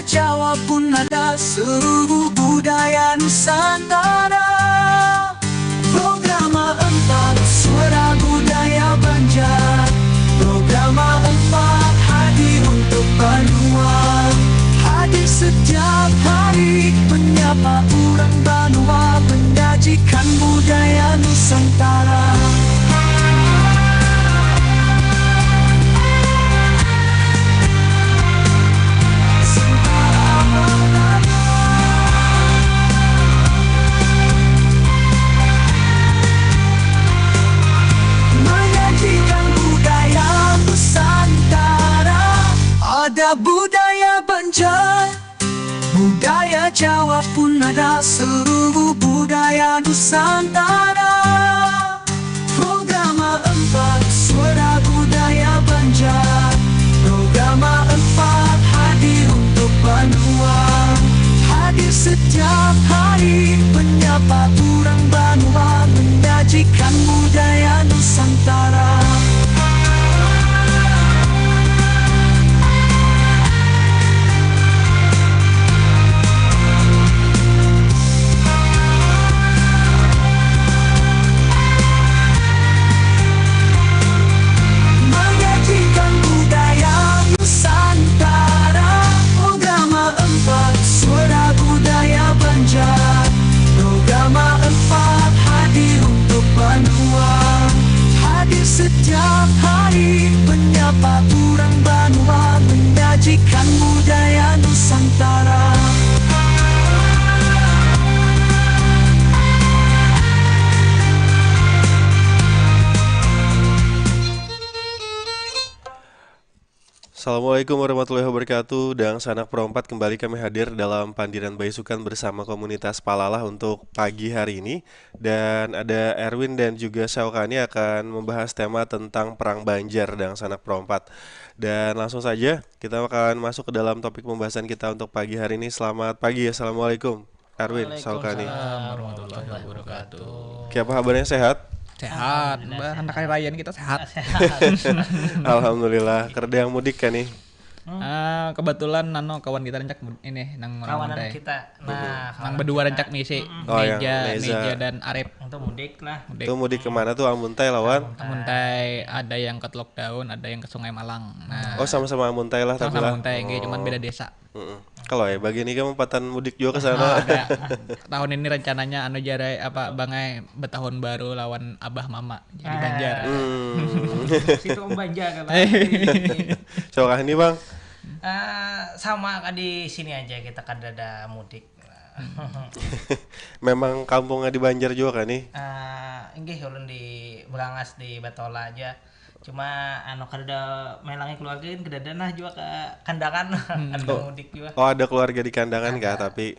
Jawa pun ada, seluruh budaya Nusantara. Programa 4 Suara Budaya Banjar. Programa 4 hadir untuk Banua. Hadir setiap hari menyapa orang Banua, menyajikan budaya Nusantara. Ada budaya Banjar, budaya Jawa pun ada, seluruh budaya Nusantara. Programa 4 Suara Budaya Banjar. Programa 4 hadir untuk Banua. Hadir setiap hari menyapa orang Banua, menyajikan budaya Nusantara. Setiap hari menyapa orang Banua, menyajikan budaya Nusantara. Assalamualaikum warahmatullahi wabarakatuh. Dan Sanak Pro 4 kembali kami hadir dalam Pandiran Baisukan bersama komunitas Palalah untuk pagi hari ini. Dan ada Erwin dan juga Syaukani akan membahas tema tentang Perang Banjar dan Sanak Pro 4. Dan langsung saja kita akan masuk ke dalam topik pembahasan kita untuk pagi hari ini. Selamat pagi, Assalamualaikum Erwin, Syaukani. Warahmatullahi wabarakatuh. Apa kabarnya, sehat? Sehat, Mbak. Anak hari raya kita sehat. Alhamdulillah. Kerja yang mudik kan nih? Kebetulan kawan kita rencak ini nang kawanan Monday. kita. Nah, Nang berdua rencak misi. Oh, yang Meja dan Arif. untuk mudik lah. Itu mudik kemana tuh? Amuntai lawan? Amuntai ada yang ke lockdown, ada yang ke Sungai Malang. Nah, Oh, sama-sama Amuntai lah tapi sama lah. Amuntai, cuman beda desa. Kalau ya bagi ini kamu empatan mudik juga ke sana. Ada. Tahun ini rencananya jarai bangai betahun baru lawan Abah Mama jadi Banjar. Situ Om Banjar kan. Coba ini Bang. Sama kan di sini aja kita kan ada mudik. Memang kampungnya di Banjar juga kan nih? Inggih ulun di Berangas di Batola aja. Cuma kada melangnya keluarga kan kedadan lah juga ke kandangan ada mudik juga. Oh, ada keluarga di kandangan kah tapi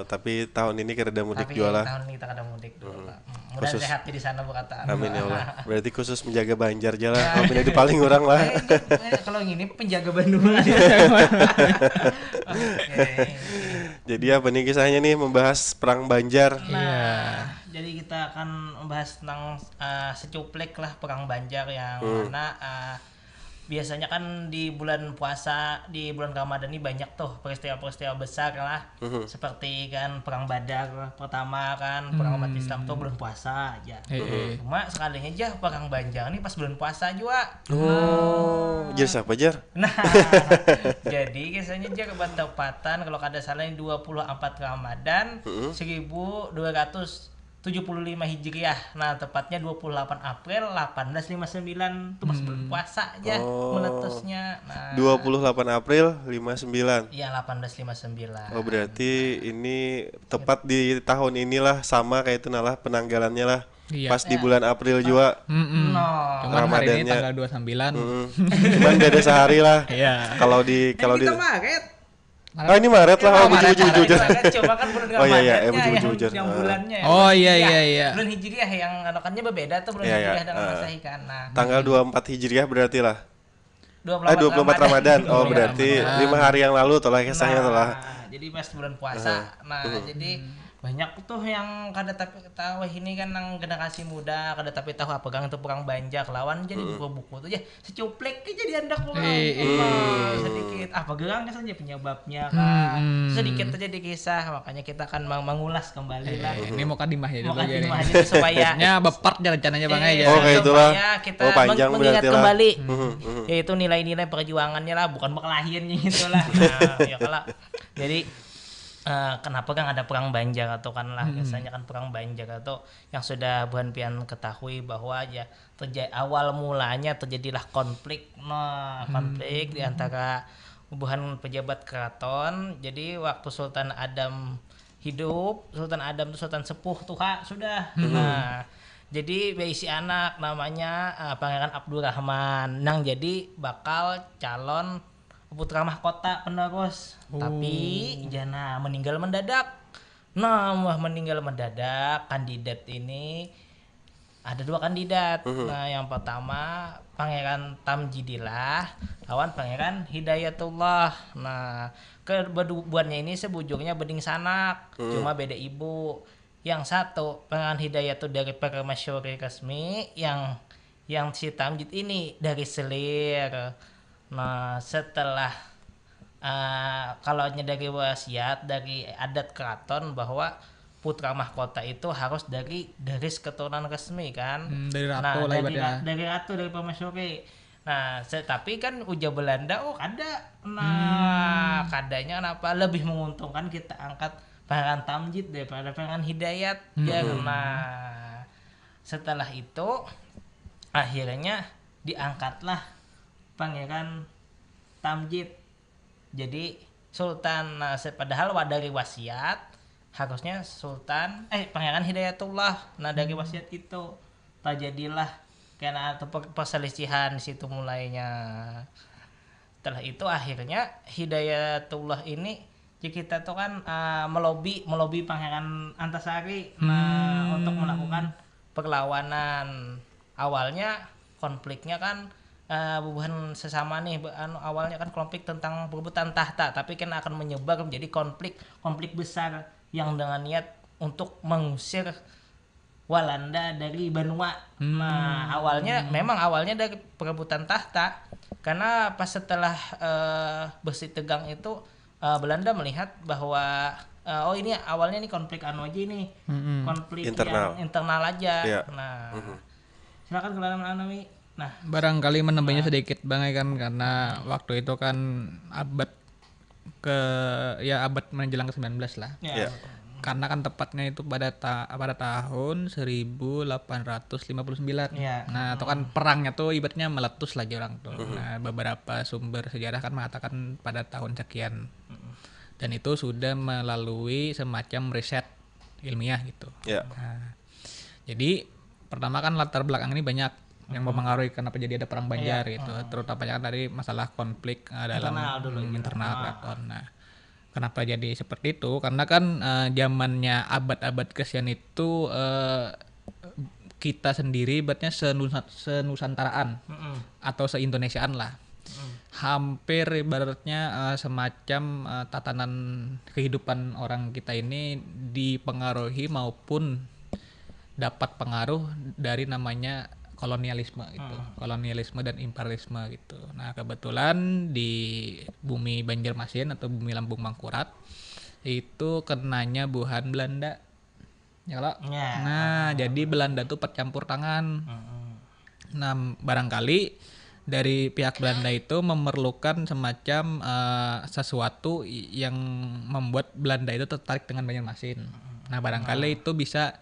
tapi tahun ini kada mudik tapi juga lah. tahun ini kita kada mudik dulu lah. Mudah sehat di sana berkataan. Amin ya Allah. Berarti khusus menjaga Banjar aja lah. Kalau di paling orang lah. Kalau yang ini penjaga Bandung. Jadi apa nih kisahnya nih membahas perang Banjar? Nah, jadi kita akan membahas tentang secuplek lah perang Banjar yang mana biasanya kan di bulan puasa, di bulan Ramadan ini banyak tuh peristiwa-peristiwa besar lah. Seperti kan perang Badar pertama kan, perang umat Islam tuh bulan puasa aja. Cuma sekalinya aja perang Banjar nih pas bulan puasa juga. Oh, jadi siapa Jar? Nah, jadi kisahnya aja ketepatan kalau kada salah 24 Ramadan 1275 Hijriah. Nah, tepatnya 28 April 1859 itu pas bulan puasa aja meletusnya. Nah, 28 April 59. Iya, 1859. Oh, berarti ini tepat di tahun inilah sama kayak itu nalah penanggalannya lah. Iya. Pas di bulan April juga. Cuman hari ini tanggal 29. Cuman beda sehari lah. Iya. Kalau di Kita Maret. Oh, ini Maret lah. Oh, bujur-bujur. Coba kan bulan Oh, iya, Ramadannya bujur-bujur. yang bulannya. Oh, iya. Bulan Hijriah yang anokannya berbeda tuh bulan Iya, Hijriah iya. dalam Masehi kan. Nah, Tanggal 24 Hijriah berarti lah. 24 Ramadan. Oh, Iya, berarti Ramadan. 5 hari yang lalu telah kisahnya telah. Jadi pas bulan puasa. Nah, jadi banyak tuh yang kada tapi tahu ini kan yang generasi muda kada tapi tahu apa perang itu perang Banjar lawan jadi buku-buku tuh ya secuplik aja jadi andak sedikit apa gerang saja penyebabnya kan sedikit aja di kisah, makanya kita akan mengulas kembali lah. Ini mau kadimah ya Mau dulu ya. kadimah aja supaya Bepart ya rencananya Bang ya. Oh, kayak itulah. supaya kita Panjang mengingat berarti lah. kembali yaitu nilai-nilai perjuangannya lah, bukan berkelahiannya gitu lah. Nah, ya kalau jadi kenapa kan ada perang Banjar atau kan lah biasanya kan perang Banjar atau yang sudah Buhan Pian ketahui bahwa ya awal mulanya terjadilah konflik konflik di antara Buhan pejabat keraton. Jadi waktu Sultan Adam hidup, Sultan Adam itu Sultan sepuh tua sudah. Nah, jadi berisi anak namanya Pangeran Abdurrahman nang jadi bakal calon putra mahkota penerus, tapi jana meninggal mendadak. Nah, meninggal mendadak, kandidat ini ada 2 kandidat. Nah, yang pertama Pangeran Tamjidillah lawan Pangeran Hidayatullah. Nah, keduanya ini sebujurnya beding sanak, cuma beda ibu. Yang satu Pangeran Hidayat itu dari Permasyuri resmi, yang si Tamjid ini dari Selir. Nah, setelah kalau dari wasiat dari adat keraton bahwa putra mahkota itu harus dari garis keturunan resmi kan. Dari ratu lah ibaratnya. Dari ratu, dari permaisuri. Nah, tapi kan uja Belanda kada. Nah, kadanya kenapa lebih menguntungkan kita angkat Pangeran Tamjid daripada Pangeran Hidayat. Nah, setelah itu akhirnya diangkatlah Pangeran Tamjid jadi Sultan. Nah, padahal dari wasiat harusnya Sultan Pangeran Hidayatullah. Nah, dari wasiat itu terjadilah karena perselisihan di situ mulainya. Setelah itu akhirnya Hidayatullah ini kita tuh kan melobi Pangeran Antasari untuk melakukan perlawanan. Awalnya konfliknya kan bukan sesama nih awalnya kan konflik tentang perebutan tahta, tapi kan akan menyebar menjadi konflik besar yang dengan niat untuk mengusir Walanda dari Banua. Nah, memang awalnya dari perebutan tahta, karena pas setelah Bersih Tegang itu Belanda melihat bahwa ini awalnya nih konflik aja nih, konflik internal. yang internal aja. Yeah. Nah, silakan kalau Nami. Nah, Barangkali menambahnya sedikit Bang ya kan, karena waktu itu kan abad menjelang ke-19 lah. Ya. Karena kan tepatnya itu pada tahun 1859. Ya. Nah, itu kan perangnya tuh ibaratnya meletus lagi orang tuh. Nah, beberapa sumber sejarah kan mengatakan pada tahun sekian. Dan itu sudah melalui semacam riset ilmiah gitu. Ya. Nah, jadi pertama kan latar belakang ini banyak yang mempengaruhi kenapa jadi ada perang Banjar gitu, terutamanya kan dari masalah konflik dalam internal keraton. Nah, kenapa jadi seperti itu? Karena kan zamannya abad-abad ke-9 itu kita sendiri ibaratnya senusantaraan atau se-Indonesiaan lah. Hampir ibaratnya semacam tatanan kehidupan orang kita ini dipengaruhi maupun dapat pengaruh dari namanya kolonialisme gitu, kolonialisme dan imperialisme gitu. Nah, kebetulan di bumi Banjarmasin atau bumi Lambung Mangkurat itu kenanya buhan Belanda, ya kalau. Nah, jadi Belanda tuh percampur tangan. Nah, barangkali dari pihak Belanda itu memerlukan semacam sesuatu yang membuat Belanda itu tertarik dengan Banjarmasin. Nah, barangkali itu bisa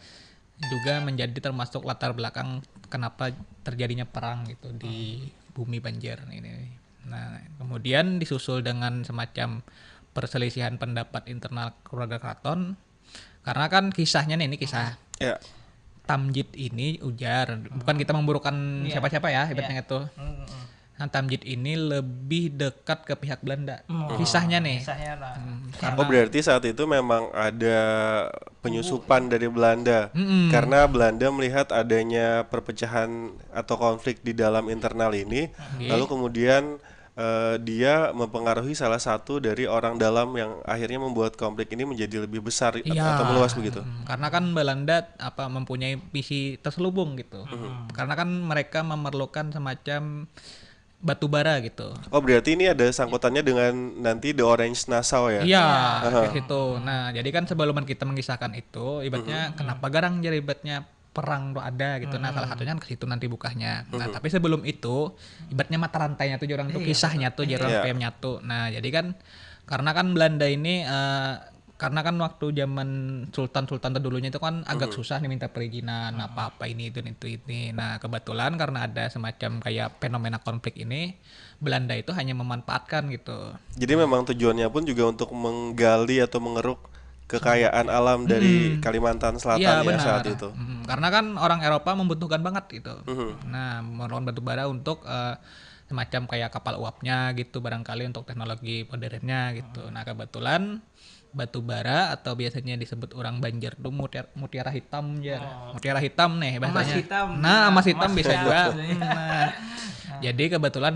juga menjadi termasuk latar belakang kenapa terjadinya perang gitu di bumi Banjar ini. Nah, kemudian disusul dengan semacam perselisihan pendapat internal keluarga keraton. Karena kan kisahnya nih, ini kisah Tamjid ini ujar, bukan kita memburukan siapa-siapa ya, ibaratnya itu. Nah, Tamjid ini lebih dekat ke pihak Belanda. Kisahnya nih. Kisahnya lah. Oh, berarti saat itu memang ada penyusupan dari Belanda. Karena Belanda melihat adanya perpecahan atau konflik di dalam internal ini, lalu kemudian dia mempengaruhi salah satu dari orang dalam yang akhirnya membuat konflik ini menjadi lebih besar Iya, atau meluas begitu. karena kan Belanda mempunyai visi terselubung gitu. Karena kan mereka memerlukan semacam batu bara gitu. Oh, berarti ini ada sangkutannya dengan nanti The Orange Nassau ya? Iya, kayak situ. Nah, jadi kan sebelum kita mengisahkan itu, ibaratnya kenapa garang jadi ibaratnya perang tuh ada gitu. Nah, salah satunya kan ke situ nanti bukanya. Nah, tapi sebelum itu, ibaratnya mata rantainya tuh orang tuh kisahnya tuh orang PM nyatu. Nah, jadi kan karena kan Belanda ini karena kan waktu zaman sultan-sultan terdulunya itu kan agak susah nih minta perizinan apa-apa ini itu. Nah, kebetulan karena ada semacam kayak fenomena konflik ini, Belanda itu hanya memanfaatkan gitu. Jadi memang tujuannya pun juga untuk menggali atau mengeruk kekayaan alam dari Kalimantan Selatan Iya, ya benar. saat itu. Karena kan orang Eropa membutuhkan banget gitu. Nah, memerlukan batu bara untuk semacam kayak kapal uapnya gitu barangkali untuk teknologi modernnya gitu. Nah, kebetulan batu bara atau biasanya disebut orang Banjar tuh mutiara hitam ya. Mutiara hitam nih bahasanya. Emas hitam. Nah, emas hitam Emas bisa hitam. juga. Nah, jadi kebetulan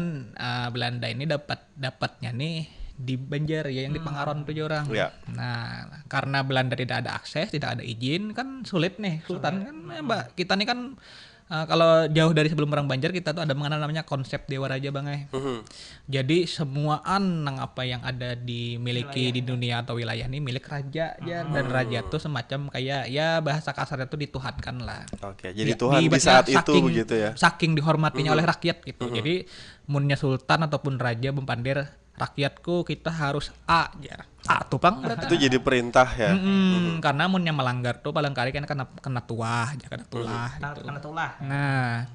Belanda ini dapatnya nih di Banjar ya yang di Pangaron tuh orang. Ya. Nah, karena Belanda tidak ada akses, tidak ada izin kan sulit nih Sultan kan Mbak. Kita nih kan kalau jauh dari sebelum perang Banjar kita tuh ada mengenal namanya konsep Dewa Raja Bang. Jadi semua nang apa yang ada dimiliki di dunia atau wilayah ini milik raja ya dan raja tuh semacam kayak ya bahasa kasarnya tuh dituhankan lah. Oke, jadi Ya, Tuhan di ibaratnya saat itu begitu ya. Saking dihormatinya oleh rakyat gitu. Jadi munnya sultan ataupun raja mempandir rakyatku kita harus A ya. A tuh Bang berarti. Itu jadi perintah ya. Karena munnya melanggar tuh paling kali kan kena tuah, ya kena tulah gitu. Kena tulah. Nah,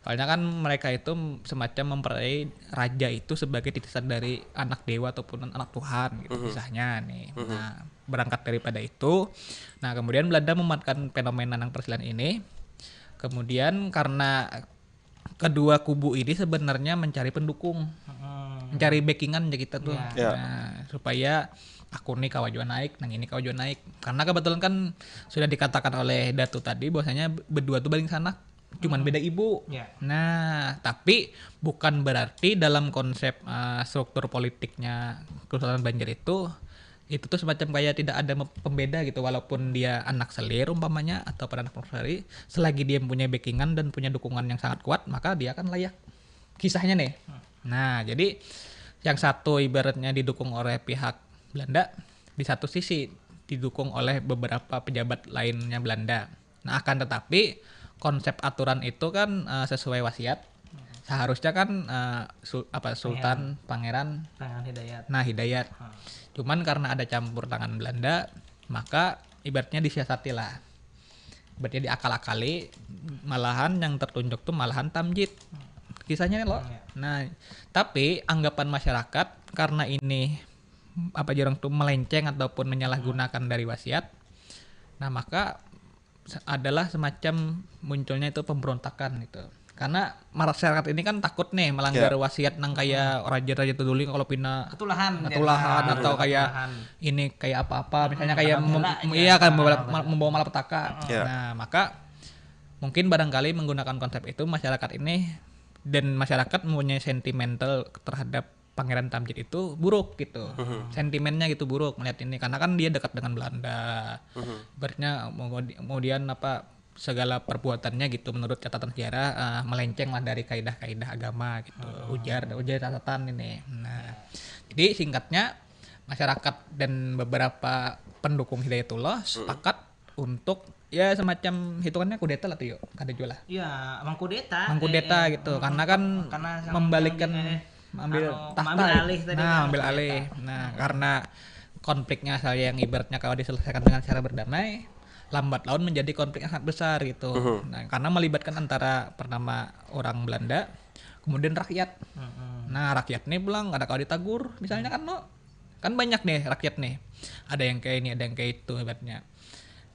soalnya kan mereka itu semacam mempercayai raja itu sebagai titisan dari anak dewa ataupun anak Tuhan gitu kisahnya nih. Nah, berangkat daripada itu, nah kemudian Belanda memanfaatkan fenomena yang perselisihan ini. Kemudian karena kedua kubu ini sebenarnya mencari pendukung, mencari backingan ya kita tuh. Ya. Nah, supaya aku nih kawajuan naik, nang ini kawajuan naik. Karena kebetulan kan sudah dikatakan oleh Datu tadi bahwasanya berdua tuh paling sanak, cuman beda ibu. Ya. Nah, tapi bukan berarti dalam konsep struktur politiknya Kesultanan Banjar itu tuh semacam kayak tidak ada pembeda gitu walaupun dia anak selir umpamanya atau anak persari, selagi dia punya backingan dan punya dukungan yang sangat kuat maka dia akan layak. Kisahnya nih. Nah, jadi yang satu ibaratnya didukung oleh pihak Belanda, di satu sisi didukung oleh beberapa pejabat lainnya Belanda. Nah, akan tetapi konsep aturan itu kan sesuai wasiat. Seharusnya kan Sultan Pangeran Hidayat. Nah, Hidayat. Cuman karena ada campur tangan Belanda, maka ibaratnya disiasati lah. Ibaratnya diakal-akali, malahan yang tertunjuk tuh malahan Tamjid. Kisahnya loh. Nah, tapi anggapan masyarakat karena ini orang tuh melenceng ataupun menyalahgunakan dari wasiat. Nah, maka adalah semacam munculnya itu pemberontakan gitu. Karena masyarakat ini kan takut nih melanggar wasiat nang kayak raja-raja terdulu kalau pindah Ketulahan atau kayak ini kayak apa-apa misalnya kayak membawa malapetaka. Nah, maka mungkin barangkali menggunakan konsep itu masyarakat ini dan masyarakat mempunyai sentimental terhadap Pangeran Tamjid itu buruk gitu. Sentimennya gitu buruk melihat ini karena kan dia dekat dengan Belanda. Berarti kemudian segala perbuatannya gitu menurut catatan sejarah melenceng lah dari kaidah-kaidah agama gitu. Ujar catatan ini. Nah, jadi singkatnya masyarakat dan beberapa pendukung Hidayatullah sepakat untuk ya semacam hitungannya kudeta lah tuh yuk kada jual lah. Iya, Mengkudeta gitu karena kan membalikkan ambil tahta. Ambil alih. Nah, karena konfliknya yang ibaratnya kalau diselesaikan dengan cara berdamai lambat laun menjadi konflik yang sangat besar gitu. Nah, karena melibatkan antara pertama orang Belanda, kemudian rakyat. Nah, rakyat nih bilang ada kalau ditagur, misalnya kan kan banyak nih rakyat nih. Ada yang kayak ini, ada yang kayak itu hebatnya.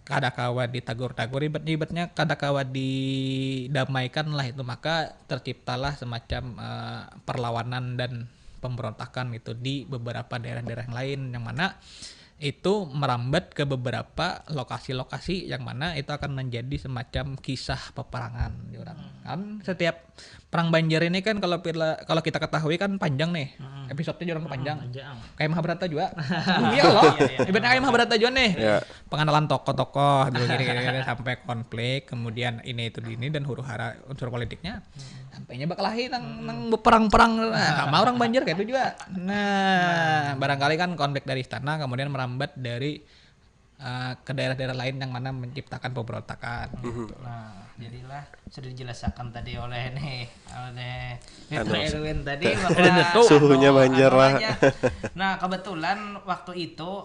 Kada kawa ditagur-tagur ibaratnya kada kawa didamaikan lah itu, maka terciptalah semacam perlawanan dan pemberontakan gitu di beberapa daerah-daerah yang lain yang mana itu merambat ke beberapa lokasi-lokasi yang mana itu akan menjadi semacam kisah peperangan orang. Kan setiap Perang Banjar ini kan kalau kita ketahui kan panjang nih. Episodenya juga panjang. Kayak Mahabharata juga. Iya loh. Ibaratnya kayak Mahabharata juga nih. Iya. Pengenalan tokoh-tokoh dulu gini sampai konflik, kemudian ini itu ini dan huru-hara unsur politiknya. Sampainya bakalahi nang perang-perang. Nah, sama orang Banjar kayak itu juga. Nah, barangkali kan konflik dari istana kemudian merambat dari ke daerah-daerah lain yang mana menciptakan pemberontakan. Gitu. Nah, jadilah sudah dijelaskan tadi oleh Anu, Erwin tadi bahwa suhunya Banjar lah. Nah, kebetulan waktu itu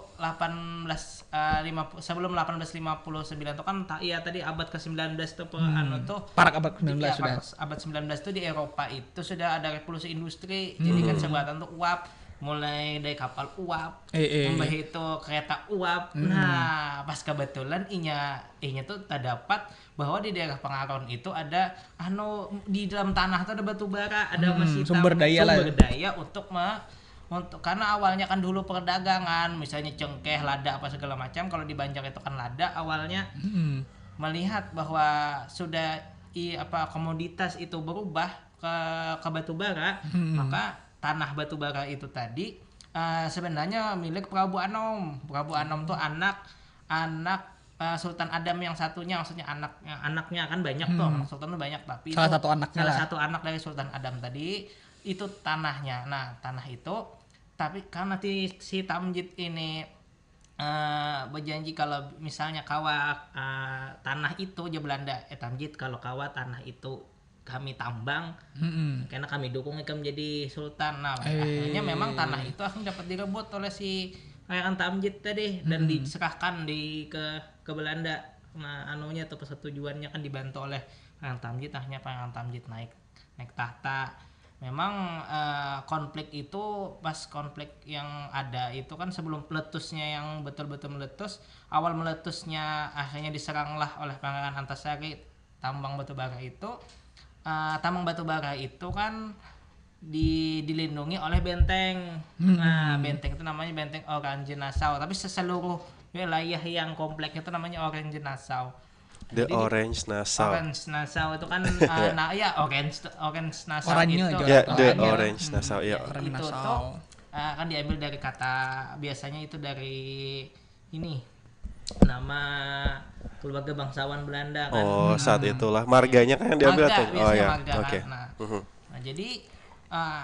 sebelum 1859 itu kan iya tadi abad ke-19 tuh tuh Parak abad ke-19 ya, sudah. abad 19 tuh di Eropa itu sudah ada revolusi industri. Jadi kan sebuatan tuh uap mulai dari kapal uap, mbah itu kereta uap. Nah, pas kebetulan inya tuh terdapat bahwa di daerah Pengaron itu ada di dalam tanah tuh ada batu bara, ada masih sumber daya untuk karena awalnya kan dulu perdagangan, misalnya cengkeh, lada apa segala macam. Kalau di Banjar itu kan lada awalnya. Melihat bahwa sudah komoditas itu berubah ke batu bara, maka tanah batu bara itu tadi sebenarnya milik Prabu Anom. Prabu Anom tuh anak Sultan Adam yang satunya, maksudnya anaknya kan banyak tuh, Sultan tuh banyak, tapi salah itu satu anak dari Sultan Adam tadi itu tanahnya. Nah, tanah itu tapi karena si Tamjid ini berjanji kalau misalnya kawa tanah itu aja Belanda, Tamjid kalau kawa tanah itu kami tambang, karena kami dukung kamu menjadi sultan. Nah, akhirnya memang tanah itu akan dapat direbut oleh si Pangeran Tamjid tadi dan diserahkan ke Belanda. Nah, anunya atau persetujuannya kan dibantu oleh Pangeran Tamjid. Akhirnya Pangeran Tamjid naik tahta. Memang konflik itu pas konflik yang ada itu kan sebelum meletusnya yang betul-betul meletus, awal meletusnya akhirnya diseranglah oleh Pangeran Antasari tambang batubara itu. Tambang batubara itu kan dilindungi oleh benteng. Nah, benteng itu namanya benteng Orange Nassau. Tapi seluruh wilayah yang kompleks itu namanya Orange Nassau. The Orange Nassau. Orange Nassau itu kan Orange Nassau Oranye itu. Ya, The Orange Nassau ya. Itu tuh kan diambil dari kata, biasanya itu dari ini nama keluarga bangsawan Belanda kan. Oh, saat itulah marganya kan yang diambil Marga, tuh. Oh ya. marga, Oke. kan. Nah, jadi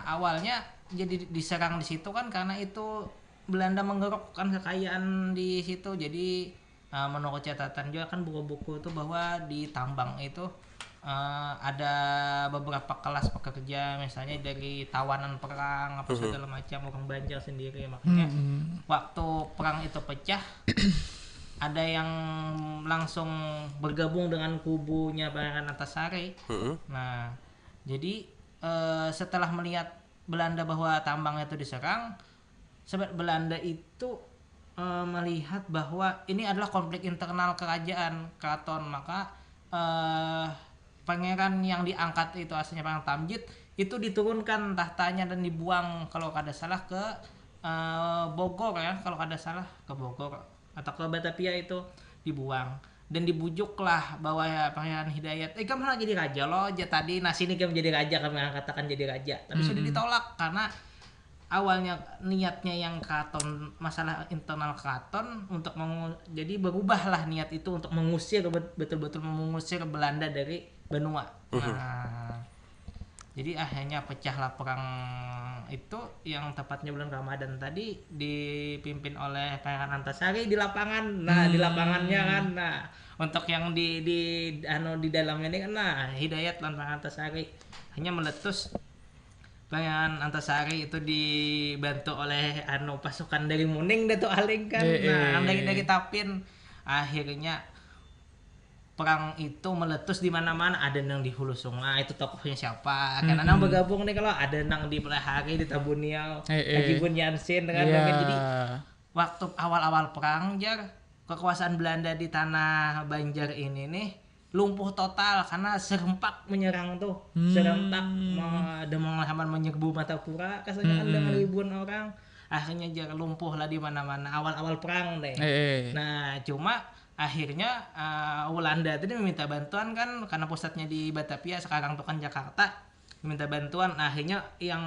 awalnya jadi diserang di situ kan karena itu Belanda menggerokkan kekayaan di situ. Jadi menurut catatan juga kan buku-buku itu bahwa di tambang itu ada beberapa kelas pekerja, misalnya dari tawanan perang apa segala macam, orang Banjar sendiri. Makanya waktu perang itu pecah ada yang langsung bergabung dengan kubunya Pangeran Antasari. Nah, jadi setelah melihat Belanda bahwa tambangnya itu diserang, Belanda itu melihat bahwa ini adalah konflik internal kerajaan keraton, maka pangeran yang diangkat itu aslinya Pangeran Tamjid itu diturunkan tahtanya dan dibuang kalau kada salah ke Bogor ya, kalau kada salah ke Bogor atau ke Batavia itu dibuang dan dibujuklah bahwa ya Pangeran Hidayat kamu malah jadi raja loh aja tadi, nah sini kamu jadi raja, kami katakan jadi raja, tapi sudah ditolak karena awalnya niatnya yang keraton, masalah internal keraton untuk jadi berubahlah niat itu untuk mengusir, betul-betul mengusir Belanda dari benua. Nah, jadi akhirnya pecahlah perang itu yang tepatnya bulan Ramadan tadi dipimpin oleh Pangeran Antasari di lapangan. Nah, di lapangannya kan. Nah, untuk yang di dalamnya ini kan, nah Hidayat dan Pangeran Antasari hanya meletus. Pangeran Antasari itu dibantu oleh pasukan dari Muning Datuk Aling kan. Nah, dari Tapin. Akhirnya perang itu meletus di mana-mana, ada nang di Hulu Sungai itu tokohnya siapa, karena nang bergabung nih, kalau ada nang di Pelahari di Tabuniau, Haji Bunyansin dengan jadi waktu awal-awal perang kekuasaan Belanda di tanah Banjar ini nih lumpuh total karena serempak menyerang tuh, serentak dengan menyerbu Matapura kasarnya kan dengan ribuan orang, akhirnya lumpuh lah di mana-mana awal-awal perang deh. Nah, cuma akhirnya Belanda tadi meminta bantuan kan karena pusatnya di Batavia, sekarang tuh kan Jakarta. minta bantuan. Nah, akhirnya yang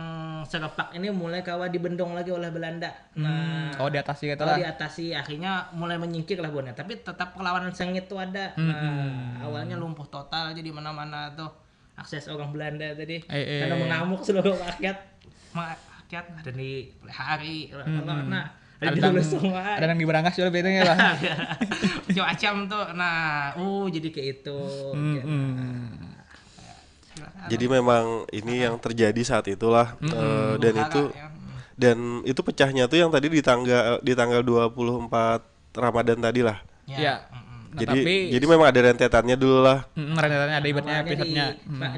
Serepak ini mulai kawa dibendong lagi oleh Belanda. Nah, Diatasi gitu kalau lah. diatasi akhirnya mulai menyingkir lah Bon ya. Tapi tetap perlawanan sengit tuh ada. Nah, awalnya lumpuh total aja di mana-mana tuh akses orang Belanda tadi. Karena mengamuk seluruh rakyat. Rakyat ada di hari. Nah, ada yang diberangas juga bedanya lah. macam-macam tuh. Nah, jadi kayak itu. Jadi memang ini yang terjadi saat itulah dan itu pecahnya tuh yang tadi di tanggal 24 Ramadan tadi lah. Ya. Nah, jadi memang ada rentetannya dulu lah. Rentetannya ada ibaratnya episodenya.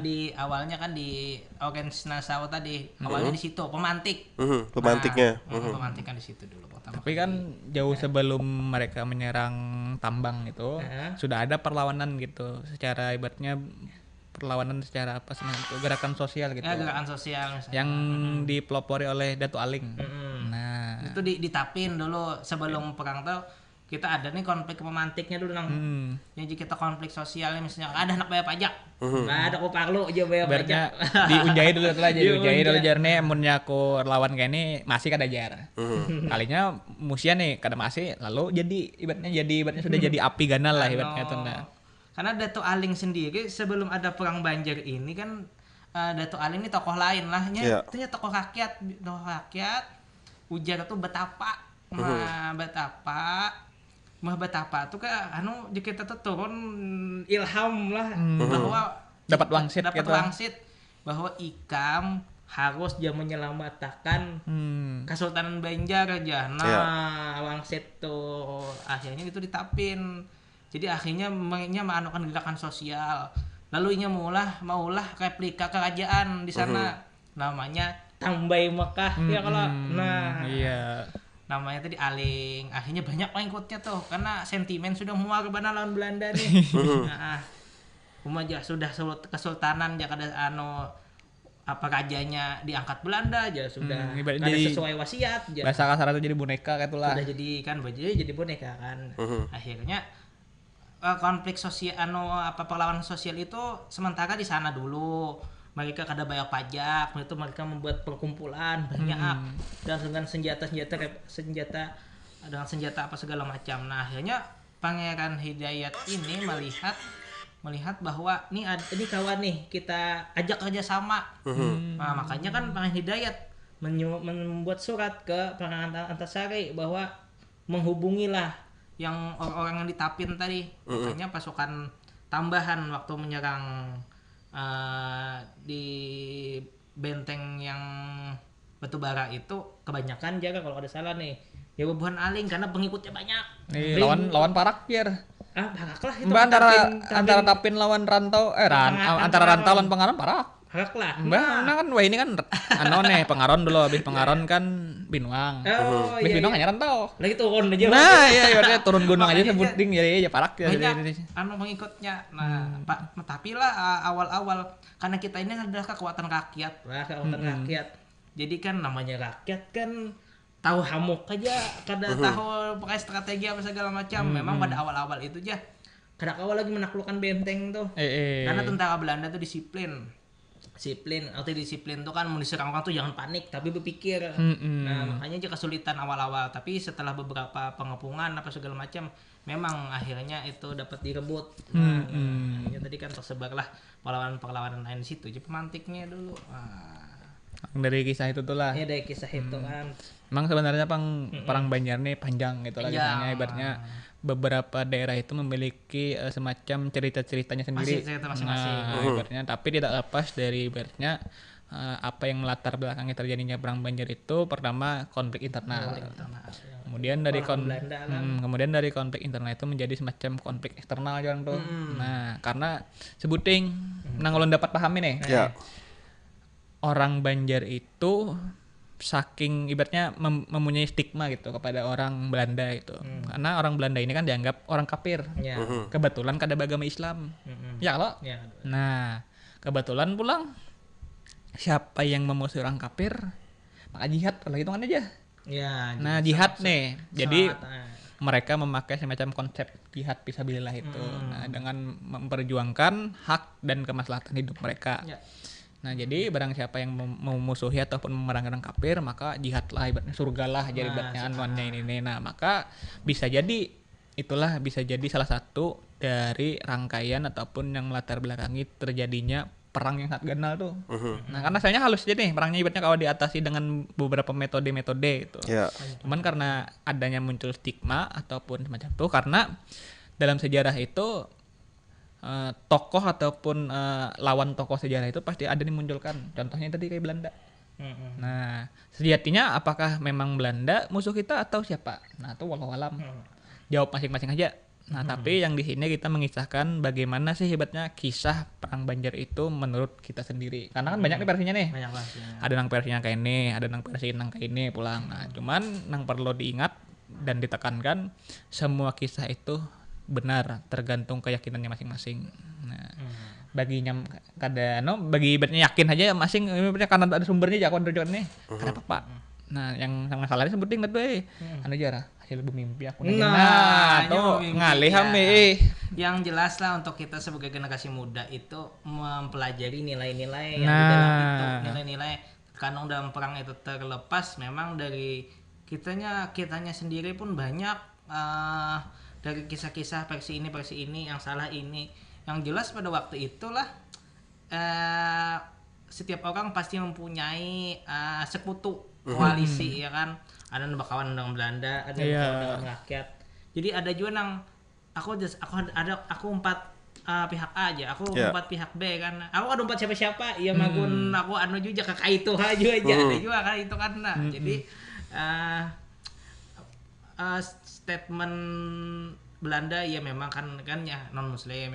Di awalnya kan di Orange Nassau tadi. Awalnya di situ pemantik. Pemantiknya. Pemantikan di situ dulu pertama. Tapi kan jauh sebelum mereka menyerang tambang itu sudah ada perlawanan gitu. Secara ibaratnya perlawanan secara apa sih itu gerakan sosial gitu. Ya, gerakan sosial misalnya. Yang dipelopori oleh Datuk Aling. Nah, itu ditapin dulu sebelum perang tuh kita ada nih konflik pemantiknya dulu nang. Jadi kita konflik sosialnya misalnya ada anak bayar pajak. Ada aku parlo aja bayar pajak. Diunjai dulu lah jadi unjai dulu jarne munnya aku lawan kayak ini masih kada jar. Kalinya musia nih kada masih lalu ibaratnya sudah jadi api ganal lah ibaratnya tuh. Nah. Karena Datuk Aling sendiri sebelum ada perang Banjar ini kan Datuk Aling ini tokoh lain lah nya tokoh rakyat ujar tuh betapa betapa tuh kan kita tuh turun ilham lah bahwa dapat wangsit bahwa Ikam harus dia menyelamatkan Kesultanan Banjar aja. Nah, wangsit tuh akhirnya itu ditapin. Jadi akhirnya menganukan gerakan sosial. Lalu inya maulah replika kerajaan di sana. Namanya Tambai Mekah ya kalau. Iya. Namanya tadi Aling. Akhirnya banyak pengikutnya tuh karena sentimen sudah muar bana lawan Belanda nih. Sudah kesultanan ya kada rajanya diangkat Belanda aja sudah kada sesuai wasiat aja. Bahasa kasar itu jadi boneka kayak itulah. Sudah jadi kan jadi boneka kan. Akhirnya konflik sosial perlawanan sosial itu sementara di sana dulu. Mereka kada bayar pajak, itu mereka membuat perkumpulan banyak dan dengan senjata apa segala macam. Nah, akhirnya Pangeran Hidayat ini melihat bahwa ini kawan nih kita ajak kerjasama. Nah, makanya kan Pangeran Hidayat membuat surat ke Pangeran Antasari bahwa menghubungilah yang orang-orang yang ditapin tadi. Makanya pasukan tambahan waktu menyerang di benteng yang Batubara itu kebanyakan jaga kalau ada salah nih ya Bubuhan Aling karena pengikutnya banyak. Nih lawan Parak Pier. Parak lah itu. Antara Tapin lawan Rantau antara Rantau lawan Pengaron Parak. Parak lah. Nah kan ini kan Pengaron dulu habis Pengaron kan Binuang. Habis Binuang hanya Rantau. Lagi turun aja. Nah, iya turun gunung aja sebuting jadi Parak ya. Pengikutnya. Nah, tapi lah awal-awal karena kita ini adalah kekuatan rakyat. Jadi kan namanya rakyat kan tahu hamuk aja, kada tahu pakai strategi apa segala macam. Memang pada awal-awal itu aja. Kada awal lagi menaklukkan benteng tuh. Karena tentara Belanda tuh disiplin. Arti disiplin tuh kan mau diserang orang tuh jangan panik tapi berpikir. Nah, makanya aja kesulitan awal-awal, tapi setelah beberapa pengepungan apa segala macam memang akhirnya itu dapat direbut. Ya tadi kan tersebarlah perlawanan lain di situ aja pemantiknya dulu. Dari kisah itu tuh lah. Ya dari kisah itu kan. Memang sebenarnya perang Banjar nih panjang gitu lah kisahnya. Ibaratnya beberapa daerah itu memiliki semacam cerita-ceritanya sendiri. Masing-masing. Ibaratnya tapi tidak lepas dari ibaratnya apa yang melatar belakangi terjadinya perang Banjar itu pertama konflik internal. Kemudian dari konflik internal itu menjadi semacam konflik eksternal jangan tuh. Nah, karena sebuting ulun dapat pahami nih. Orang Banjar itu saking ibaratnya mempunyai stigma gitu kepada orang Belanda itu. Karena orang Belanda ini kan dianggap orang kafir. Kebetulan kada beragama Islam. Ya kalau. Nah, kebetulan pulang siapa yang memusuhi orang kafir maka jihad kalau hitungan aja. Nah, jihad nih. Jadi mereka memakai semacam konsep jihad fisabilillah itu. Nah, dengan memperjuangkan hak dan kemaslahatan hidup mereka. Nah, jadi barang siapa yang memusuhi ataupun memerangi orang kafir, maka jihadlah ibaratnya, surgalah jadi ibaratnya anuannya ini. Nah, maka bisa jadi itulah bisa jadi salah satu dari rangkaian ataupun yang melatar belakangi terjadinya perang yang sangat ganal tuh. Nah, karena sayangnya halus aja nih perangnya ibaratnya kalau diatasi dengan beberapa metode-metode itu. Ya. Cuman karena adanya muncul stigma ataupun semacam itu, karena dalam sejarah itu tokoh ataupun lawan tokoh sejarah itu pasti ada dimunculkan. Contohnya tadi kayak Belanda. Nah, sejatinya apakah memang Belanda musuh kita atau siapa? Nah, itu walau alam. Jawab masing-masing aja. Nah, tapi yang di sini kita mengisahkan bagaimana sih hebatnya kisah Perang Banjar itu menurut kita sendiri. Karena kan banyak nih versinya nih. Banyak versinya. Ada nang versinya kayak ini, ada nang versi nang kayak ini pulang. Nah, cuman nang perlu diingat dan ditekankan semua kisah itu benar tergantung keyakinannya masing-masing. Nah, baginya bagi ibaratnya yakin aja masing ibaratnya karena ada sumbernya jakon nih. Kenapa Pak? Nah, yang masalahnya sebutin tuh anu jarah hasil mimpi aku tuh ngalih ame. Yang jelas lah untuk kita sebagai generasi muda itu mempelajari nilai-nilai yang di dalam itu, nilai-nilai kanung dalam perang itu terlepas memang dari kitanya sendiri pun banyak dari kisah-kisah versi ini yang salah ini. Yang jelas pada waktu itulah setiap orang pasti mempunyai sekutu koalisi ya kan. Ada yang bakawan dengan Belanda, ada yang bakawan dengan rakyat. Jadi ada juga nang aku 4 pihak A aja, aku 4 pihak B kan. Aku ada 4 siapa-siapa, ya magun aku anu juga kakak itu aja ada juga kan itu kan. Nah, jadi statement Belanda ya memang kan ya non muslim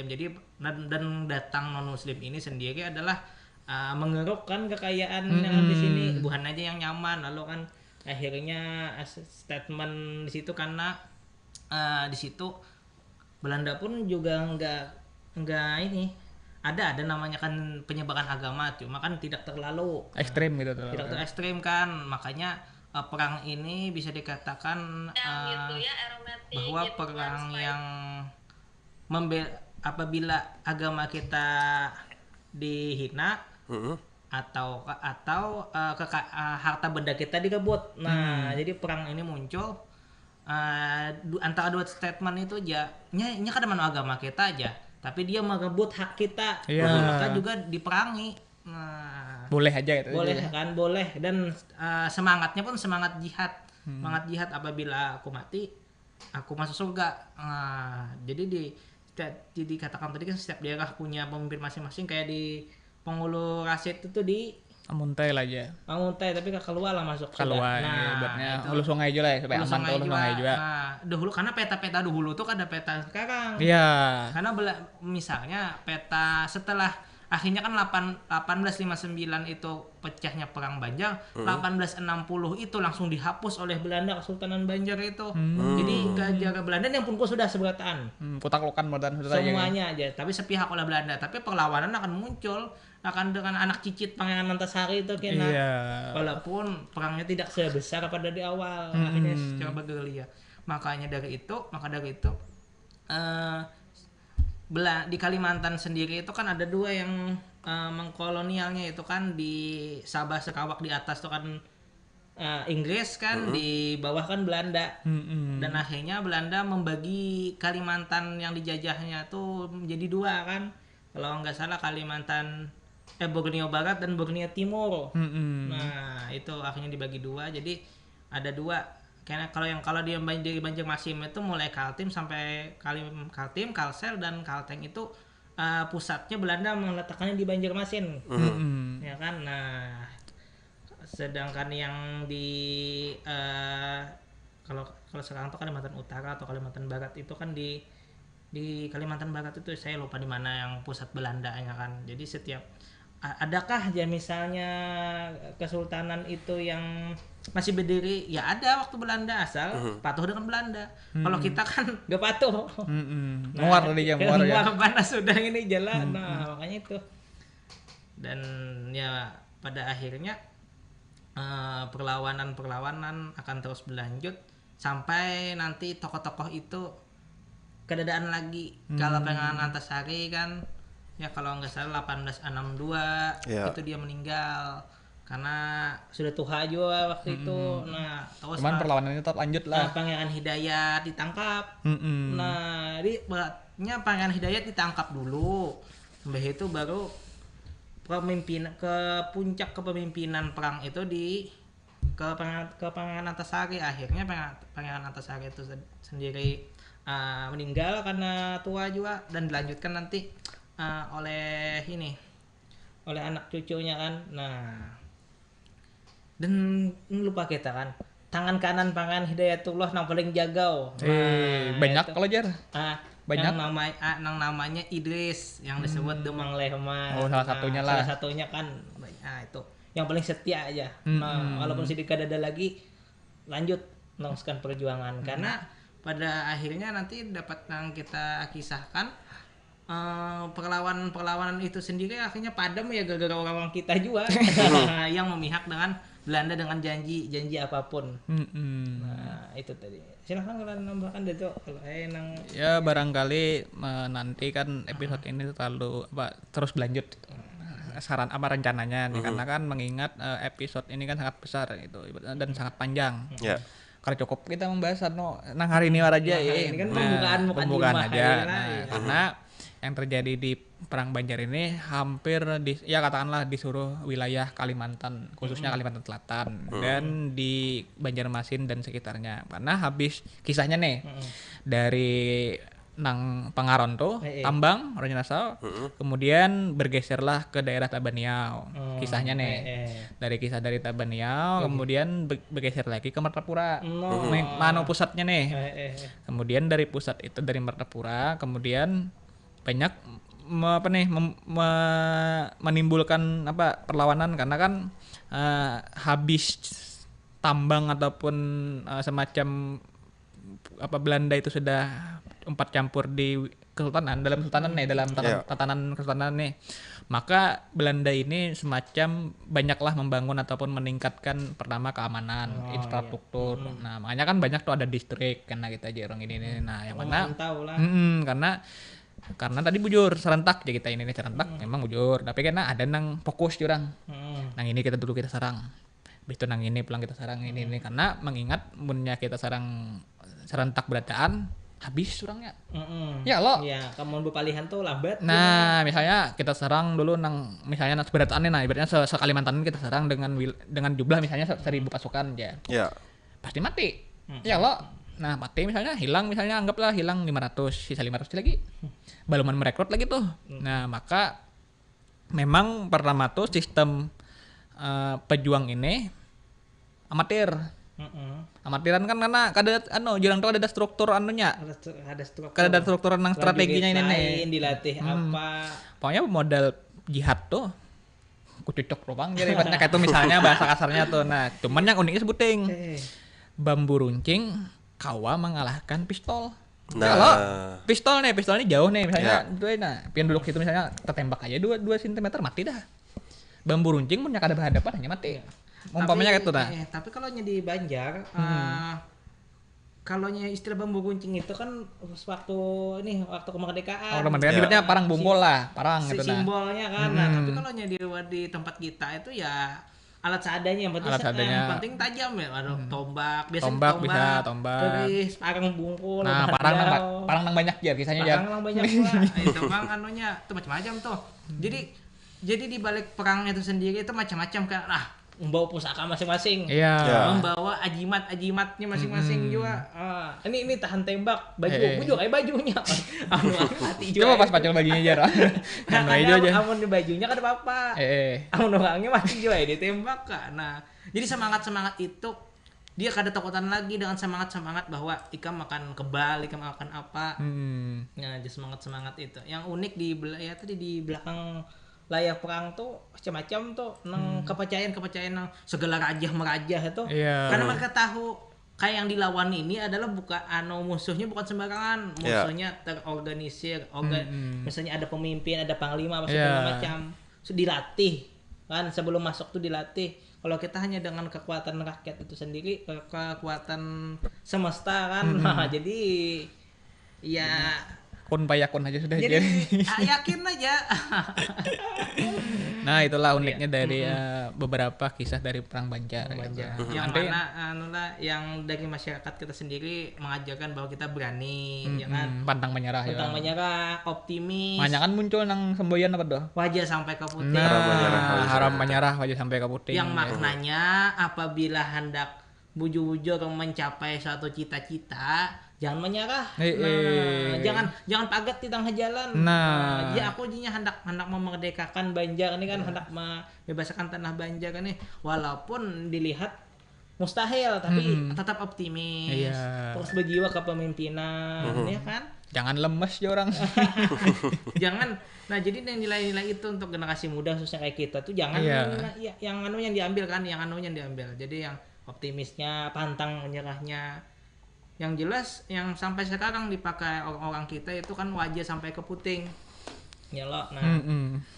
jadi dan datang non muslim ini sendiri adalah mengerukkan kekayaan yang di sini, bukan aja yang nyaman. Lalu kan akhirnya statement di situ karena di situ Belanda pun juga enggak ini ada namanya kan penyebaran agama, cuma kan tidak terlalu ekstrim gitu tidak terlalu ekstrim kan. Makanya perang ini bisa dikatakan bahwa perang yang apabila agama kita dihina atau harta benda kita direbut. Nah, jadi perang ini muncul antara dua statement itu aja. Nya kan mana agama kita aja, tapi dia merebut hak kita. Maka juga diperangi. Nah, boleh aja gitu. Boleh kan, boleh. Dan semangatnya pun semangat jihad. Semangat jihad apabila aku mati, aku masuk surga. Nah, jadi dikatakan tadi kan setiap daerah punya pemimpin masing-masing, kayak di Penghulu Rasid itu di Muntai lah aja. Muntai tapi keluar lah masuk keluar. Nah, hulu sungai juga lah ya, supaya aman tuh hulu sungai juga. Nah, dahulu karena peta-peta dahulu tuh kan ada peta sekarang. Iya. Karena misalnya peta setelah akhirnya kan 1859 itu pecahnya Perang Banjar, 1860 itu langsung dihapus oleh Belanda, Kesultanan Banjar itu. Jadi Gajah Belanda yang pun sudah seberataan. Kutak-lukan modern sudah semuanya aja, tapi sepihak oleh Belanda. Tapi perlawanan akan muncul dengan anak cicit Pangeran Antasari itu kena. Walaupun perangnya tidak sebesar pada di awal, akhirnya secara bergerilya. Maka dari itu di Kalimantan sendiri itu kan ada 2 yang mengkolonialnya itu kan di Sabah Sarawak di atas itu kan Inggris kan, di bawah kan Belanda. Dan akhirnya Belanda membagi Kalimantan yang dijajahnya tuh menjadi 2 kan. Kalau nggak salah Kalimantan Borneo Barat dan Borneo Timur. Nah, itu akhirnya dibagi 2. Jadi ada 2. Karena kalau di Banjarmasin itu mulai Kaltim sampai Kaltim, Kalsel dan Kalteng itu pusatnya Belanda meletakkannya di Banjarmasin. Ya kan. Nah, sedangkan yang di kalau sekarang tuh Kalimantan Utara atau Kalimantan Barat itu kan di Kalimantan Barat itu saya lupa di mana yang pusat Belandanya kan. Jadi setiap adakah ya misalnya kesultanan itu yang masih berdiri, ya ada waktu Belanda asal patuh dengan Belanda. Kalau kita kan gak patuh. Muar ya. Panas sudah ini jalan. Nah, makanya itu. Dan ya pada akhirnya perlawanan akan terus berlanjut sampai nanti tokoh-tokoh itu kedadaan lagi. Kalau Pangeran Antasari kan ya kalau nggak salah 1862 Ya. itu dia meninggal karena sudah tua juga waktu itu. Nah, terus Cuman perlawanannya tetap lanjut lah. Pangeran Hidayat ditangkap. Mm-mm. Nah, jadi beratnya Pangeran Hidayat ditangkap dulu. Sampai itu baru ke puncak kepemimpinan perang itu ke Pangeran Antasari. Akhirnya Pangeran Antasari itu sendiri meninggal karena tua juga, dan dilanjutkan nanti oleh anak cucunya kan. Nah, dan lupa kita kan tangan kanan Pangeran Hidayatullah yang paling jagau. Banyak itu. kalau jar. Banyak. Yang namanya Idris yang disebut Demang Lehman. Oh, salah satunya lah. Salah satunya kan. Nah, itu yang paling setia aja. Nah, walaupun sedikit ada lagi lanjut meneruskan perjuangan karena pada akhirnya nanti dapat yang kita kisahkan perlawanan itu sendiri akhirnya padam ya gara-gara orang-orang kita juga yang memihak dengan Belanda dengan janji apapun. Nah, itu tadi. Silahkan kalian nambahkan deh tuh kalau nang Ya barangkali nanti kan episode ini terus berlanjut saran apa rencananya nih, karena kan mengingat episode ini kan sangat besar gitu dan sangat panjang. Ya. Karena cukup kita membahas nang hari ini aja ini kan pembukaan aja. Karena yang terjadi di Perang Banjar ini hampir katakanlah di seluruh wilayah Kalimantan, khususnya Kalimantan Selatan dan di Banjarmasin dan sekitarnya. Karena habis kisahnya nih dari nang Pangaron tuh, Tambang, Ronyonasau, kemudian bergeserlah ke daerah Tabaniau. Kisahnya nih. Dari kisah dari Tabaniau, kemudian bergeser lagi ke Martapura. Mana pusatnya nih? Kemudian dari pusat itu dari Martapura, kemudian banyak menimbulkan perlawanan karena kan habis tambang ataupun semacam Belanda itu sudah empat campur di kesultanan dalam tatanan kesultanan nih, maka Belanda ini semacam banyaklah membangun ataupun meningkatkan pertama keamanan, infrastruktur. Nah, makanya kan banyak tuh ada distrik karena kita aja orang ini. Nah, yang mana karena tadi bujur serentak ya kita ini serentak memang bujur, tapi karena ada nang fokus jurang. Nang ini kita dulu kita sarang. Habis itu nang ini pulang kita sarang ini karena mengingat munnya kita sarang serentak berataan habis surangnya. Ya lo. Ya, kamu berpalihan tuh lambat. Nah, misalnya kita serang dulu misalnya berataannya ibaratnya se-Kalimantan kita serang dengan jumlah misalnya 1.000 pasukan ya. Ya. Pasti mati. Ya lo. Nah, mati misalnya anggaplah hilang 500, sisa 500 lagi. Baluman merekrut lagi tuh. Nah, maka memang pertama tuh sistem pejuang ini amatir. Amatiran kan karena jarang tuh ada struktur anunya. Ada struktur nang strateginya ini nih. Dilatih apa? Pokoknya modal jihad tuh kucocok lubang jadi ibaratnya kayak itu misalnya bahasa kasarnya tuh. Nah, cuman yang uniknya sebuting. Bambu runcing kawa mengalahkan pistol. Nah, kalau pistolnya jauh nih misalnya, pian duduk situ misalnya tertembak aja 2 cm mati dah. Bambu runcing punya kada berhadapan hanya mati. Umpamanya kayak itu dah. Tapi kalau di Banjar, kalau istilah bambu runcing itu kan waktu kemerdekaan. Kemerdekaan ibaratnya parang bungkul lah, parang gitu nah. Simbolnya kan. Nah, tapi kalau di tempat kita itu ya alat seadanya, yang penting tajam ya. Tombak, biasanya tombak. Keris, parang bungkul. Nah, parang nang banyak ya kisahnya ya. Parang nang banyak lah. Itu bang itu macam-macam tuh. Jadi di balik perang itu sendiri itu macam-macam kan. Membawa pusaka masing-masing, membawa ajimatnya masing-masing juga. Ini tahan tembak, baju juga kayak bajunya. Mati juga. Coba pas pacul bajunya jar. Amun di bajunya kan apa? Amun orangnya mati juga ditembak kan. Nah, jadi semangat itu dia kada takutan lagi dengan semangat bahwa ikam makan kebal, ikam makan apa. Nah, jadi semangat itu. Yang unik di belakang layar perang tuh macam-macam tuh kepercayaan nang segala merajah itu. Karena mereka tahu kayak yang dilawan ini adalah musuhnya bukan sembarangan, musuhnya terorganisir. Misalnya ada pemimpin, ada panglima segala macam. Dilatih kan sebelum masuk tuh dilatih. Kalau kita hanya dengan kekuatan rakyat itu sendiri, kekuatan semesta kan. Jadi ya kun payakun aja sudah Jadi jadi. yakin aja. Nah, itulah uniknya dari beberapa kisah dari perang Banjar. gitu. Yang Nanti- mana yang dari masyarakat kita sendiri mengajarkan bahwa kita berani, ya kan? pantang menyerah ya. Tentang menyerah, optimis. Makanya kan muncul nang semboyan apa tuh? Wajah sampai ke putih. Nah, haram menyerah wajah sampai ke puting. Yang maknanya apabila hendak bujur-bujur mencapai suatu cita-cita, jangan menyerah. Jangan pagat di tengah jalan. Nah. Ya aku jinya hendak memerdekakan Banjar ini kan, hendak membebaskan tanah Banjar ini, walaupun dilihat mustahil tapi tetap optimis. Iya. Terus berjiwa kepemimpinan, ya kan? Jangan lemes ya orang. Jangan. Nah, jadi yang nilai-nilai itu untuk generasi muda khususnya kayak kita tuh jangan yang diambil kan, yang diambil. Jadi yang optimisnya, pantang menyerahnya. Yang jelas yang sampai sekarang dipakai orang-orang kita itu kan wajah sampai ke puting. Ya loh. Nah,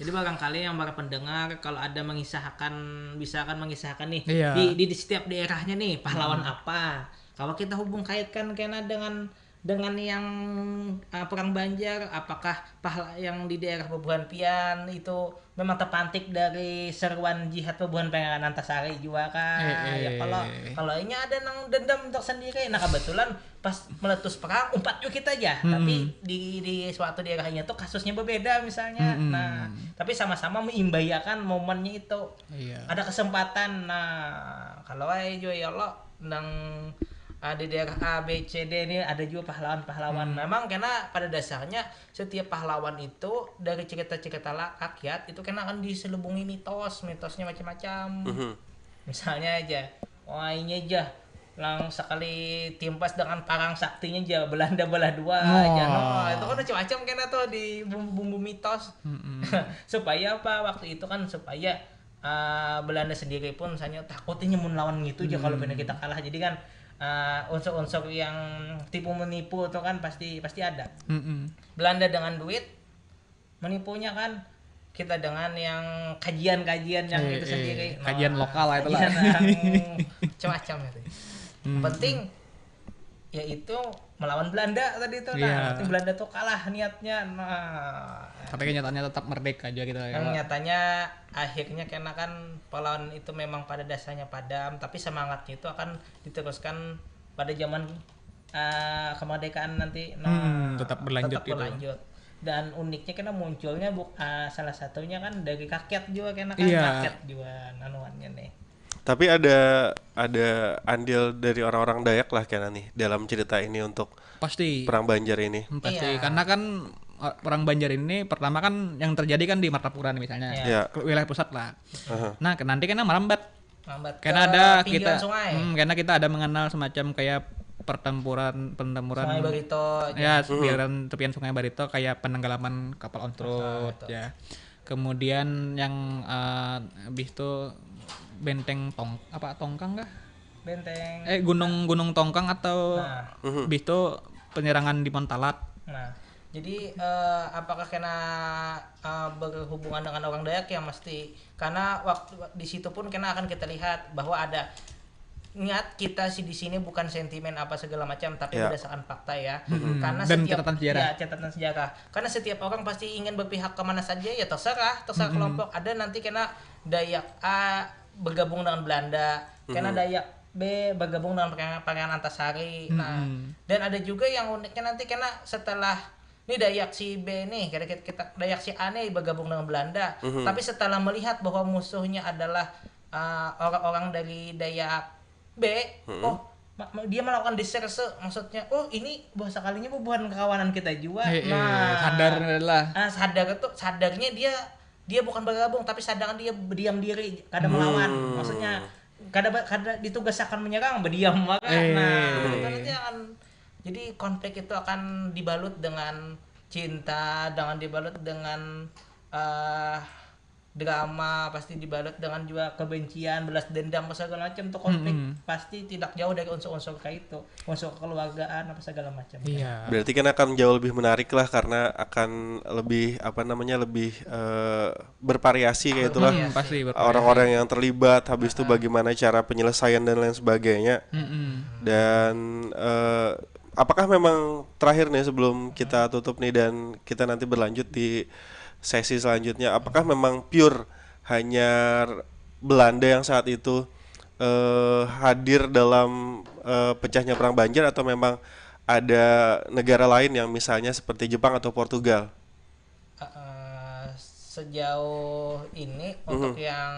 jadi barangkali yang para pendengar kalau ada bisa mengisahkan nih Iya. di setiap daerahnya nih pahlawan apa. Kalau kita hubung kaitkan kena dengan yang perang Banjar, apakah yang di daerah Pebuhan Pian itu memang terpantik dari seruan jihad Pebuhan Pangeran Antasari juga kan? Ya kalau ini ada nang dendam untuk sendiri. Nah kebetulan pas meletus perang umpat yuk kita aja, tapi di suatu daerahnya tuh kasusnya berbeda misalnya. Nah tapi sama-sama mengimbayakan momennya itu. Iya. Ada kesempatan. Nah kalau aja ya Allah nang di daerah A, B, C, D ini ada juga pahlawan-pahlawan. Memang karena pada dasarnya setiap pahlawan itu dari cerita-cerita rakyat itu kena akan diselubungi mitosnya macam-macam. Misalnya aja, wah ini aja lang sekali timpas dengan parang saktinya aja Belanda belah dua aja. No, itu kan macam-macam kena tuh di bumbu-bumbu mitos. Supaya apa? Waktu itu kan supaya Belanda sendiri pun misalnya takutnya mun lawan gitu aja kalau benar kita kalah. Jadi kan unsur-unsur yang tipu menipu itu kan pasti ada. Belanda dengan duit, menipunya kan kita dengan yang kajian-kajian yang itu sendiri. Kajian lokal lah itu lah. Kajian yang macam-macam itu. Penting yaitu melawan Belanda tadi itu. Nah, penting Belanda tuh kalah niatnya. Nah, tapi kenyataannya tetap merdeka aja gitu. yang nyatanya akhirnya karena kan pahlawan itu memang pada dasarnya padam, tapi semangatnya itu akan diteruskan pada zaman kemerdekaan nanti. Tetap berlanjut gitu. Dan uniknya karena munculnya salah satunya kan dari rakyat juga karena kan rakyat juga nanuannya nih. Tapi ada andil dari orang-orang Dayak lah karena nih dalam cerita ini untuk Pasti. perang Banjar ini. Pasti karena kan perang Banjar ini pertama kan yang terjadi kan di Martapura nih misalnya. Wilayah pusat lah. Nah, nanti kena merambat. Karena ada kita karena kita ada mengenal semacam kayak pertempuran Sungai Barito. Ya, tepian Sungai Barito kayak penenggelaman kapal ontrut ya. Kemudian yang habis itu benteng Tongkang kah? Benteng. Gunung Tongkang atau habis itu penyerangan di Montalat. Nah, jadi apakah kena berhubungan dengan orang Dayak yang mesti karena waktu di situ pun kena akan kita lihat bahwa ada niat kita di sini bukan sentimen apa segala macam tapi berdasarkan fakta ya. Karena Dan setiap catatan sejarah. Karena setiap orang pasti ingin berpihak kemana saja ya terserah kelompok. Ada nanti kena Dayak A bergabung dengan Belanda, kena Dayak B bergabung dengan Pangeran Antasari. Nah, dan ada juga yang uniknya nanti kena setelah ini Dayak si B nih, kita Dayak si A nih bergabung dengan Belanda. Tapi setelah melihat bahwa musuhnya adalah orang-orang dari Dayak B, dia melakukan diserse, maksudnya ini bahasa kalinya bukan kawanan kita juga. Sadar adalah sadarnya dia bukan bergabung tapi sadarkan dia berdiam diri kada melawan. Maksudnya kada ditugas akan menyerang berdiam maka. Itu nanti akan jadi konflik itu akan dibalut dengan cinta, dengan dibalut dengan drama, pasti dibalut dengan juga kebencian, balas dendam segala macam tuh konflik pasti tidak jauh dari unsur-unsur kayak itu, unsur kekeluargaan apa segala macam. Iya. Berarti kan akan jauh lebih menarik lah karena akan lebih lebih bervariasi kayak itulah. Pasti Orang-orang yang terlibat, habis itu bagaimana cara penyelesaian dan lain sebagainya. Dan apakah memang terakhir nih sebelum kita tutup nih dan kita nanti berlanjut di sesi selanjutnya, apakah memang pure hanya Belanda yang saat itu hadir dalam pecahnya perang Banjar, atau memang ada negara lain yang misalnya seperti Jepang atau Portugal? Sejauh ini untuk yang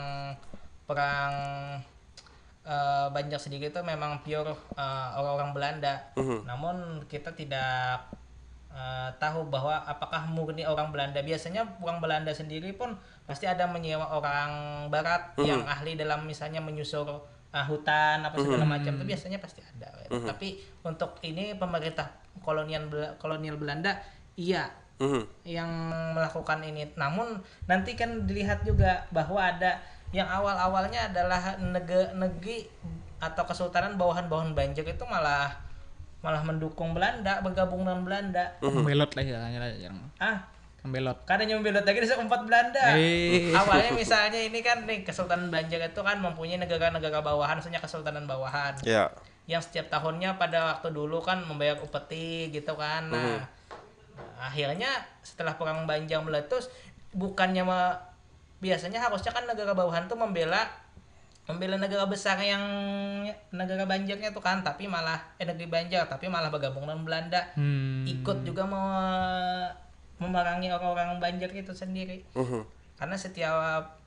perang Banjar sendiri itu memang pure orang-orang Belanda. Namun kita tidak tahu bahwa apakah murni orang Belanda. Biasanya orang Belanda sendiri pun pasti ada menyewa orang Barat yang ahli dalam misalnya menyusur hutan apa segala macam, itu biasanya pasti ada. Tapi untuk ini pemerintah kolonial Belanda iya yang melakukan ini. Namun nanti kan dilihat juga bahwa ada yang awalnya adalah negeri atau kesultanan bawahan Banjar itu malah mendukung Belanda, bergabung dengan Belanda. Membelot lah ya. Membelot. Kadangnya membelot lagi di empat Belanda. Awalnya misalnya ini kan nih Kesultanan Banjar itu kan mempunyai negara-negara bawahan, maksudnya kesultanan bawahan. Ya. Yang setiap tahunnya pada waktu dulu kan membayar upeti gitu kan. Nah, akhirnya setelah perang Banjar meletus, bukannya biasanya harusnya kan negara bawahan tuh membela negara besar yang negara Banjarnya tuh kan, tapi malah negeri Banjar tapi malah bergabung dengan Belanda, ikut juga memerangi orang-orang Banjar itu sendiri. Karena setiap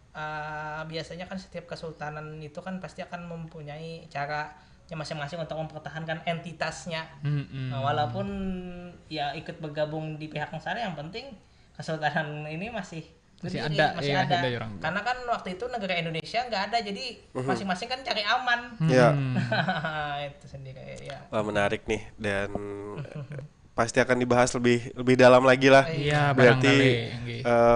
biasanya kan setiap kesultanan itu kan pasti akan mempunyai cara masing-masing untuk mempertahankan entitasnya. Walaupun ya ikut bergabung di pihak yang sana, yang penting kesultanan ini masih ada. Orang. Karena kan waktu itu negara Indonesia nggak ada, jadi masing-masing kan cari aman. Itu sendiri ya. Wah, menarik nih, dan pasti akan dibahas lebih dalam lagi lah. Iya, berarti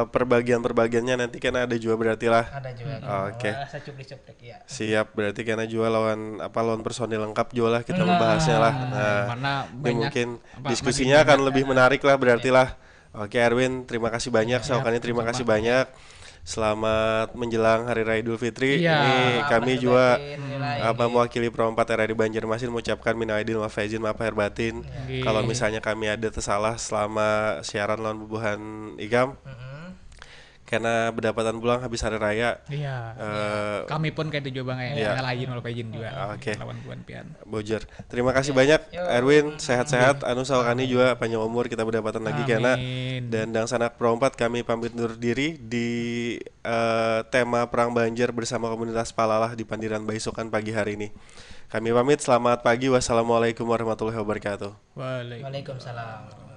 perbagiannya nanti kan ada juga berarti lah. Ada juga. Oke. Saya cuplik ya. Siap, berarti karena juga lawan personil lengkap juga lah kita membahasnya lah. Nah, ini mungkin diskusinya akan lebih menarik lah berarti lah. Oke, Erwin, terima kasih banyak. Saukani, terima kasih banyak. Selamat menjelang Hari Raya Idul Fitri. Ini kami juga mewakili Pro 4 RRI Banjarmasin mengucapkan minal aidin wal faizin, maaf lahir batin. Kalau misalnya kami ada tersalah selama siaran lawan bubuhan Igam, karena berdapatan pulang habis hari raya. Kami pun kayak itu juga Bang, minal aidin wal faizin juga. Lawan bubuhan pian. Bojer. Terima kasih banyak Erwin, sehat-sehat. Anu Saukani juga panjang umur, kita berdapatan lagi karena. Dan Dang Sanak Pro 4 kami pamit undur diri di tema Perang Banjar bersama komunitas Palalah di Pandiran Baisukan pagi hari ini. Kami pamit, selamat pagi. Wassalamualaikum warahmatullahi wabarakatuh. Waalaikumsalam.